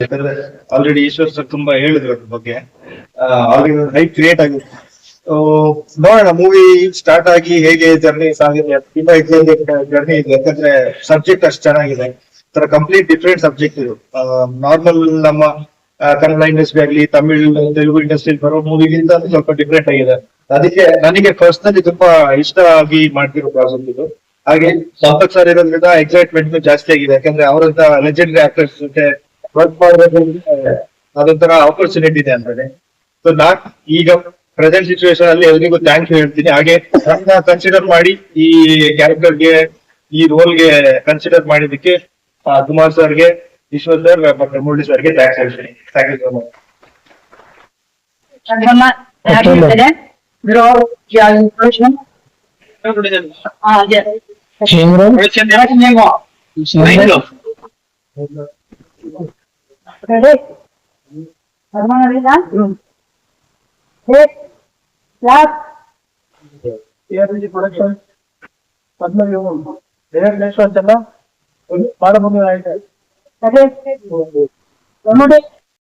ಯಾಕಂದ್ರೆ already Eshwar sir ತುಂಬಾ ಹೇಳಿದ್ರು ಅದ್ರ ಬಗ್ಗೆ. ಆಲ್ರೆಡಿ ಹೈಪ್ ಕ್ರಿಯೇಟ್ ಆಗಿದೆ. ನೋಡೋಣ ಮೂವಿ ಸ್ಟಾರ್ಟ್ ಆಗಿ ಹೇಗೆ ಜರ್ನಿ ಸಾಗಿದೆ. ತುಂಬಾ ಎಕ್ಸೈಟೆಡ್ ಜರ್ನಿ ಇದೆ, ಯಾಕಂದ್ರೆ ಸಬ್ಜೆಕ್ಟ್ ಅಷ್ಟು ಚೆನ್ನಾಗಿದೆ. ತರ ಕಂಪ್ಲೀಟ್ ಡಿಫ್ರೆಂಟ್ ಸಬ್ಜೆಕ್ಟ್ ಇದು. ನಾರ್ಮಲ್ ನಮ್ಮ ಕನ್ನಡ ಇಂಡಸ್ಟ್ರಿ ಆಗ್ಲಿ, ತಮಿಳ್ ತೆಲುಗು ಇಂಡಸ್ಟ್ರಿ ಬರೋ ಮೂವಿಗಿಂತ ಸ್ವಲ್ಪ ಡಿಫ್ರೆಂಟ್ ಆಗಿದೆ. ಅದಕ್ಕೆ ನನಗೆ ಪರ್ಸನಲಿ ತುಂಬಾ ಇಷ್ಟ ಆಗಿ ಮಾಡ್ತಿರೋ ಪ್ರಾಜೆಕ್ಟ್ ಇದು. ಹಾಗೆ ಸಂಪತ್ ಸರ್ ಇರೋದ್ರಿಂದ ಎಕ್ಸೈಟ್ಮೆಂಟ್ ಜಾಸ್ತಿ ಆಗಿದೆ, ಯಾಕಂದ್ರೆ ಅವರಂತ ಲೆಜೆಂಡರಿ ಆಕ್ಟರ್ಸ್ ಜೊತೆ ವರ್ಕ್ ಮಾಡೋದ್ರಿಂದ ಅದೊಂಥರ ಆಪರ್ಚುನಿಟಿ ಇದೆ ಅಂತಾನೆ. ಸೊ ನಾನ್ ಈಗ ಪ್ರೆಸೆಂಟ್ ಸಿಚುವೇಶನ್ ಅಲ್ಲಿ ಎಲ್ರಿಗೂ ಥ್ಯಾಂಕ್ ಯು ಹೇಳ್ತೀನಿ. ಹಾಗೆ ನನ್ನ ಕನ್ಸಿಡರ್ ಮಾಡಿ ಈ ಕ್ಯಾರೆಕ್ಟರ್ಗೆ, ಈ ರೋಲ್ಗೆ ಕನ್ಸಿಡರ್ ಮಾಡಿದಕ್ಕೆ ಕುಮಾರ್ ಸರ್ಗೆ, ಈಶ್ವರ್ ಸರ್ ಮತ್ತೆ ಮುರಳಿ ಸರ್ಗೆ ಥ್ಯಾಂಕ್ಸ್ ಹೇಳ್ತೀನಿ. Thank you so much. Production ಮಾಡಬಹುದು.